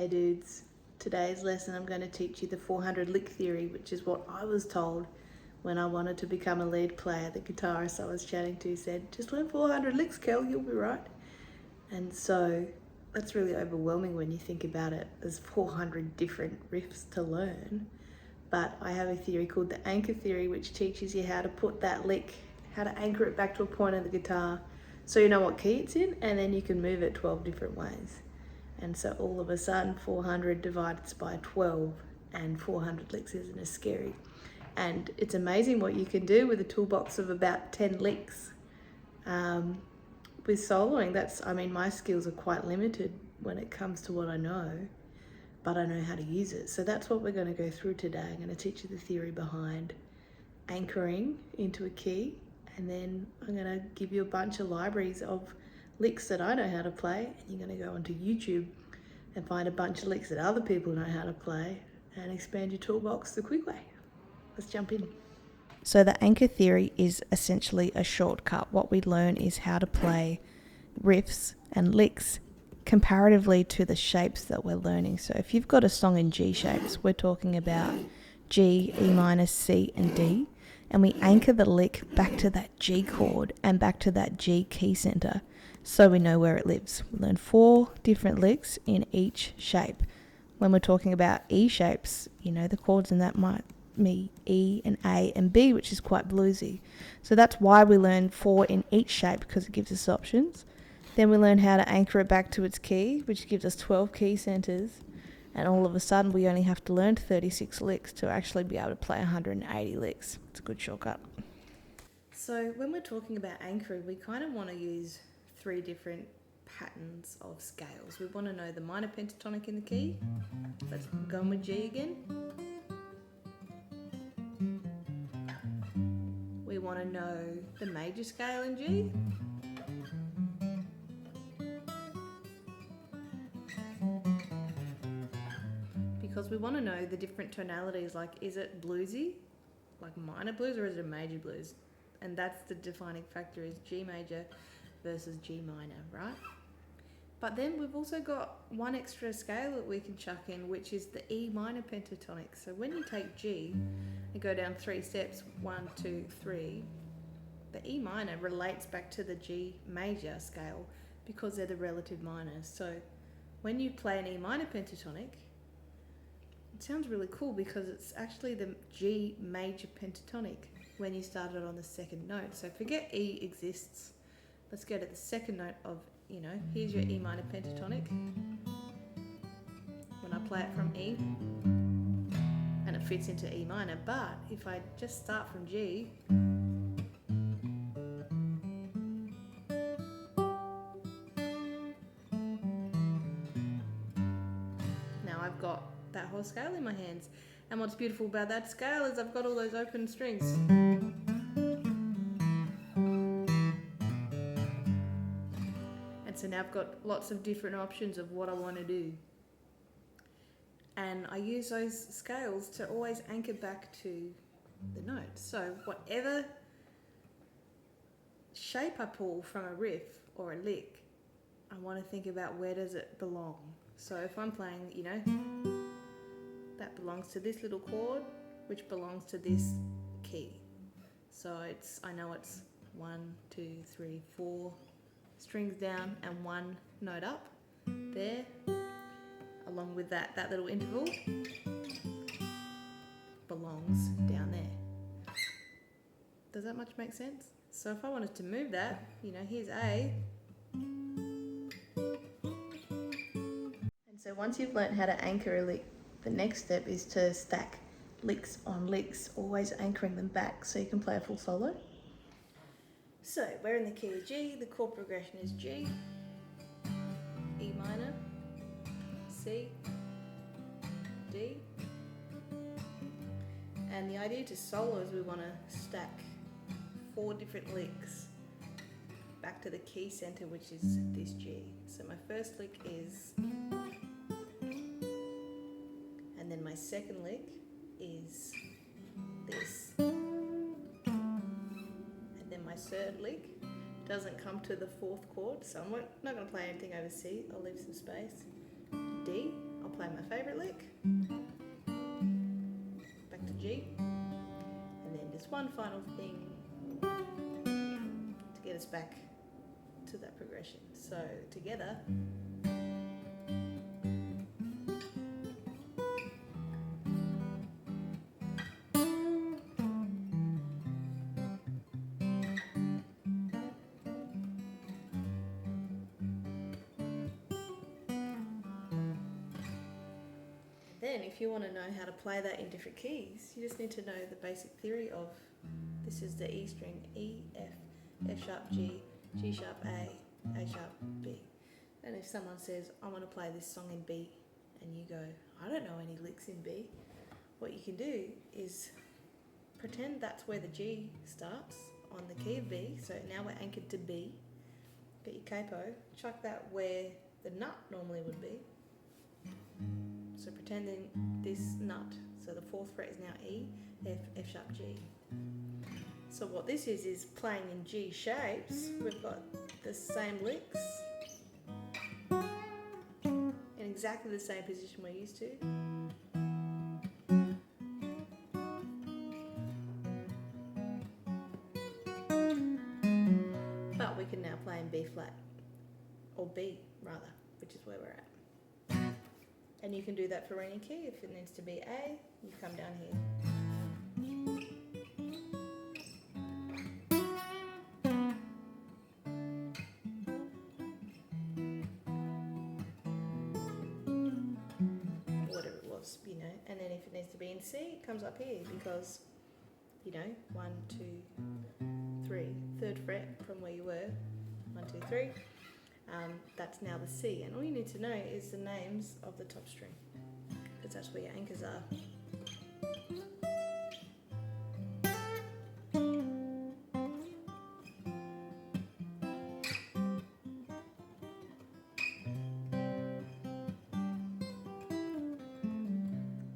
Hey dudes, today's lesson I'm going to teach you the 400 lick theory, which is what I was told when I wanted to become a lead player. The guitarist I was chatting to said, just learn 400 licks, Kel, you'll be right. And so that's really overwhelming when you think about it. There's 400 different riffs to learn. But I have a theory called the anchor theory, which teaches you how to put that lick, how to anchor it back to a point of the guitar so you know what key it's in, and then you can move it 12 different ways. And so all of a sudden 400 divided by 12 and 400 licks isn't as scary. And it's amazing what you can do with a toolbox of about 10 licks. With soloing, my skills are quite limited when it comes to what I know, but I know how to use it. So that's what we're going to go through today. I'm going to teach you the theory behind anchoring into a key, and then I'm going to give you a bunch of libraries of licks that I know how to play, and you're going to go onto YouTube and find a bunch of licks that other people know how to play and expand your toolbox the quick way. Let's jump in. So the anchor theory is essentially a shortcut. What we learn is how to play riffs and licks comparatively to the shapes that we're learning. So if you've got a song in G shapes, we're talking about G, E minor, C and D, and we anchor the lick back to that G chord and back to that G key center so we know where it lives. We learn 4 different licks in each shape. When we're talking about E shapes, the chords in that might be E and A and B, which is quite bluesy. So that's why we learn 4 in each shape, because it gives us options. Then we learn how to anchor it back to its key, which gives us 12 key centers. And all of a sudden we only have to learn 36 licks to actually be able to play 180 licks. It's a good shortcut. So when we're talking about anchoring, we kind of want to use 3 different patterns of scales. We want to know the minor pentatonic in the key. Let's go with G again. We want to know the major scale in G. Because we want to know the different tonalities, like is it bluesy, like minor blues, or is it a major blues? And that's the defining factor, is G major versus G minor, right? But then we've also got one extra scale that we can chuck in, which is the E minor pentatonic. So when you take G and go down 3 steps, 1, 2, 3, the E minor relates back to the G major scale because they're the relative minors. So when you play an E minor pentatonic, it sounds really cool because it's actually the G major pentatonic when you start it on the 2nd note. So forget E exists. Let's go to the 2nd note of, here's your E minor pentatonic. When I play it from E, and it fits into E minor. But if I just start from G, now I've got that whole scale in my hands. And what's beautiful about that scale is I've got all those open strings. And so now I've got lots of different options of what I want to do. And I use those scales to always anchor back to the note. So whatever shape I pull from a riff or a lick, I want to think about where does it belong. So if I'm playing, that belongs to this little chord, which belongs to this key. So I know it's 1, 2, 3, 4 strings down and 1 note up there, along with that little interval belongs down there. Does that much make sense? So if I wanted to move that, here's A. And so once you've learned how to anchor a lick, the next step is to stack licks on licks, always anchoring them back so you can play a full solo. So we're in the key of G, the chord progression is G, E minor, C, D. And the idea to solo is we want to stack 4 different licks back to the key center, which is this G. So my first lick is, and then my second lick is this. And then my third lick doesn't come to the 4th chord, so I'm not going to play anything over C, I'll leave some space. D, I'll play my favourite lick, back to G, and then just one final thing to get us back to that progression. So together. Then if you want to know how to play that in different keys, you just need to know the basic theory of, this is the E string, E, F, F sharp G, G sharp A sharp B. And if someone says, I want to play this song in B, and you go, I don't know any licks in B, what you can do is pretend that's where the G starts on the key of B. So now we're anchored to B. Get your capo, chuck that where the nut normally would be. So pretending this nut, so the 4th fret is now E, F, F sharp G. So what this is playing in G shapes. We've got the same licks in exactly the same position we're used to. But we can now play in B flat, or B rather, which is where we're at. And you can do that for any key. If it needs to be A, you come down here. Whatever it was, you know. And then if it needs to be in C, it comes up here because, you know, 1, 2, 3, 3rd fret from where you were. 1, 2, 3. That's now the C, and all you need to know is the names of the top string, because that's where your anchors are.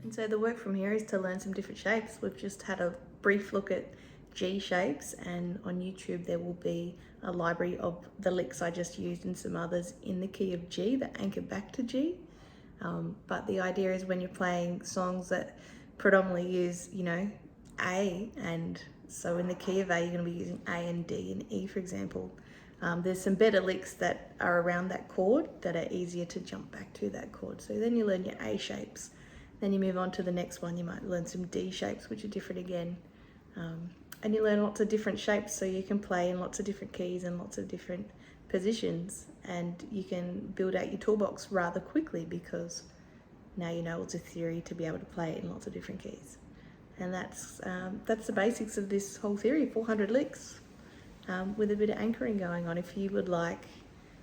And so the work from here is to learn some different shapes. We've just had a brief look at G shapes, and on YouTube there will be a library of the licks I just used and some others in the key of G that anchor back to G. But the idea is when you're playing songs that predominantly use, you know, A, and so in the key of A you're going to be using A and D and E, for example. There's some better licks that are around that chord that are easier to jump back to that chord. So then you learn your A shapes. Then you move on to the next one, you might learn some D shapes, which are different again. And you learn lots of different shapes, so you can play in lots of different keys and lots of different positions, and you can build out your toolbox rather quickly because now you know it's a theory to be able to play it in lots of different keys. And that's the basics of this whole theory, 400 licks with a bit of anchoring going on. If you would like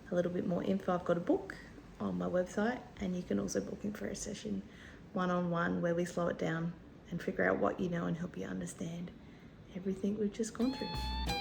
a little bit more info, I've got a book on my website, and you can also book in for a session one-on-one where we slow it down and figure out what you know and help you understand everything we've just gone through.